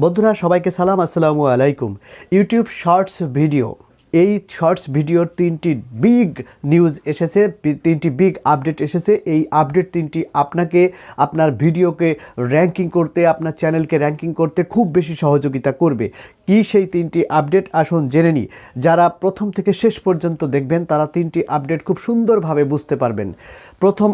বন্ধুরা সবাইকে সালাম, আসসালামু আলাইকুম। ইউটিউব শর্টস ভিডিও, এই শর্টস ভিডিওর তিনটি বিগ নিউজ এসেছে, তিনটি বিগ আপডেট এসেছে। এই আপডেট তিনটি আপনাকে আপনার ভিডিওকে র্যাঙ্কিং করতে, আপনার চ্যানেলকে র্যাঙ্কিং করতে খুব বেশি সহযোগিতা করবে। কি সেই তিনটি আপডেট আসুন জেনে নিই। যারা প্রথম থেকে শেষ পর্যন্ত দেখবেন তারা তিনটি আপডেট খুব সুন্দরভাবে বুঝতে পারবেন। প্রথম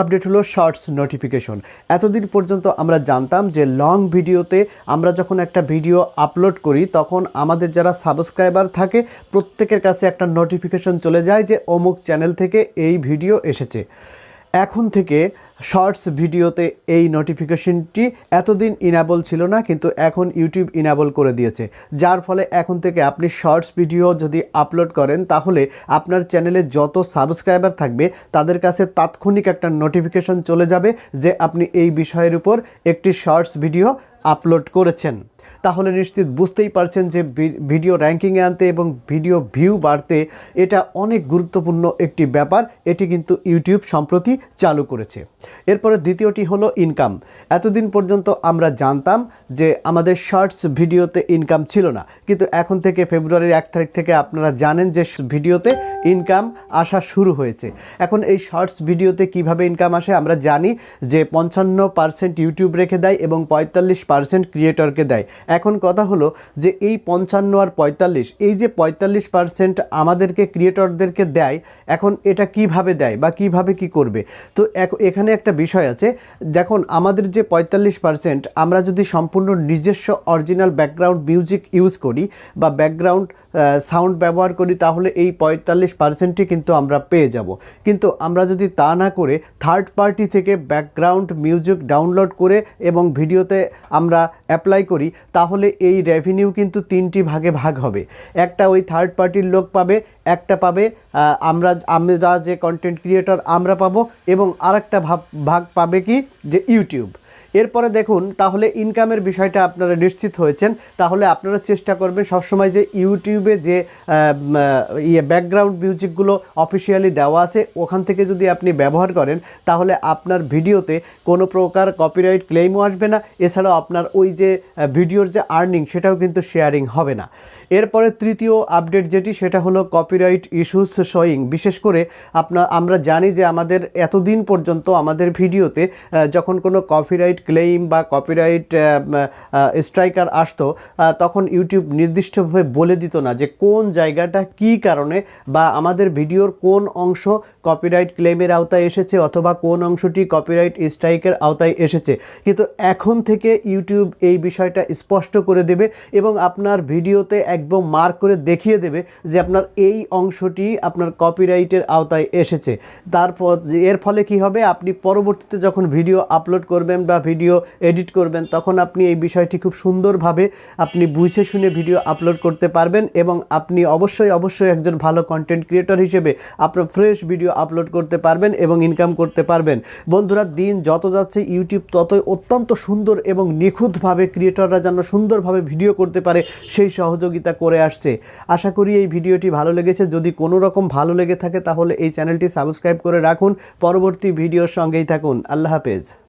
আপডেট হলো শর্টস নোটিফিকেশন। এতদিন পর্যন্ত আমরা জানতাম যে লং ভিডিওতে আমরা যখন একটা ভিডিও আপলোড করি তখন আমাদের যারা সাবস্ক্রাইবার থাকে প্রত্যেকের কাছে একটা নোটিফিকেশন চলে যায় যে অমুক চ্যানেল থেকে এই ভিডিও এসেছে। এখন থেকে শর্টস ভিডিওতে এই নোটিফিকেশনটি এতদিন ইনেবল ছিল না, কিন্তু এখন ইউটিউব ইনেবল করে দিয়েছে, যার ফলে এখন থেকে আপনি শর্টস ভিডিও যদি আপলোড করেন তাহলে আপনার চ্যানেলে যত সাবস্ক্রাইবার থাকবে তাদের কাছে তাৎক্ষণিক একটা নোটিফিকেশন চলে যাবে যে আপনি এই বিষয়ের উপর একটি শর্টস ভিডিও আপলোড করেছেন। তাহলে নিশ্চিত বুঝতেই পারছেন যে ভিডিও র্যাঙ্কিংয়ে আনতে এবং ভিডিও ভিউ বাড়তে এটা অনেক গুরুত্বপূর্ণ একটি ব্যাপার। এটি কিন্তু ইউটিউব সম্প্রতি চালু করেছে। এরপরে দ্বিতীয়টি হলো ইনকাম। এতদিন পর্যন্ত আমরা জানতাম যে আমাদের শর্টস ভিডিওতে ইনকাম ছিল না, কিন্তু এখন থেকে ফেব্রুয়ারির 1 তারিখ থেকে আপনারা জানেন যে ভিডিওতে ইনকাম আসা শুরু হয়েছে। এখন এই শর্টস ভিডিওতে কিভাবে ইনকাম আসে আমরা জানি যে 55% ইউটিউব রেখে দেয় এবং 45% ক্রিয়েটরকে দেয়। এখন কথা হলো যে এই 55 আর 45, এই যে 45% আমাদেরকে ক্রিয়েটরদেরকে দেয়, এখন এটা কিভাবে দেয় বা কিভাবে কি করবে। তো এখানে একটা বিষয় আছে। দেখুন, আমাদের যে 45% আমরা যদি সম্পূর্ণ নিজস্ব অরিজিনাল ব্যাকগ্রাউন্ড মিউজিক ইউজ করি বা ব্যাকগ্রাউন্ড সাউন্ড ব্যবহার করি তাহলে এই 45%ই কিন্তু আমরা পেয়ে যাব। কিন্তু আমরা যদি তা না করে থার্ড পার্টি থেকে ব্যাকগ্রাউন্ড মিউজিক ডাউনলোড করে এবং ভিডিওতে আমরা অ্যাপ্লাই করি তাহলে এই রেভিনিউ কিন্তু 3টি ভাগে ভাগ হবে। একটা ওই থার্ড পার্টির লোক পাবে, একটা পাবে আমরা যে কন্টেন্ট ক্রিয়েটর আমরা পাবো, এবং আরেকটা ভাগ পাবে কি যে ইউটিউব। এরপরে দেখুন, তাহলে ইনকামের বিষয়টা আপনারা নিশ্চিত হয়েছেন। তাহলে আপনারা চেষ্টা করবেন সবসময় যে ইউটিউবে যে ব্যাকগ্রাউন্ড মিউজিকগুলো অফিসিয়ালি দেওয়া আছে ওখান থেকে যদি আপনি ব্যবহার করেন তাহলে আপনার ভিডিওতে কোনো প্রকার কপিরাইট ক্লেইমও আসবে না। এছাড়াও আপনার ওই যে ভিডিওর যে আর্নিং সেটাও কিন্তু শেয়ারিং হবে না। এরপরে তৃতীয় আপডেট যেটি, সেটা হলো কপিরাইট ইস্যুস শোয়িং। বিশেষ করে আমরা জানি যে আমাদের এতদিন পর্যন্ত আমাদের ভিডিওতে যখন কোনো কপিরাইট ক্লেইম বা কপিরাইট স্ট্রাইকার আসতো তখন ইউটিউব নির্দিষ্টভাবে বলে দিত না যে কোন জায়গাটা কী কারণে বা আমাদের ভিডিওর কোন অংশ কপিরাইট ক্লেইমের আওতায় এসেছে অথবা কোন অংশটি কপিরাইট স্ট্রাইকের আওতায় এসেছে। কিন্তু এখন থেকে ইউটিউব এই বিষয়টা স্পষ্ট করে দেবে এবং আপনার ভিডিওতে একদম মার্ক করে দেখিয়ে দেবে যে আপনার এই অংশটি আপনার কপিরাইটের আওতায় এসেছে। তারপর এর ফলে কি হবে, আপনি পরবর্তীতে যখন ভিডিও আপলোড করবেন বা ভিডিও এডিট করবেন তখন আপনি এই বিষয়টি খুব সুন্দরভাবে আপনি বুঝে শুনে ভিডিও আপলোড করতে পারবেন এবং আপনি অবশ্যই একজন ভালো কন্টেন্ট ক্রিয়েটর হিসেবে আপনার ফ্রেশ ভিডিও আপলোড করতে পারবেন এবং ইনকাম করতে পারবেন। বন্ধুরা, দিন যত যাচ্ছে ইউটিউব ততই অত্যন্ত সুন্দর এবং নিখুঁতভাবে ক্রিয়েটররা যেন সুন্দরভাবে ভিডিও করতে পারে সেই সহযোগিতা করে আসছে। আশা করি এই ভিডিওটি ভালো লেগেছে। যদি কোনো রকম ভালো লেগে থাকে তাহলে এই চ্যানেলটি সাবস্ক্রাইব করে রাখুন। পরবর্তী ভিডিওর সঙ্গেই থাকুন। আল্লাহ হাফেজ।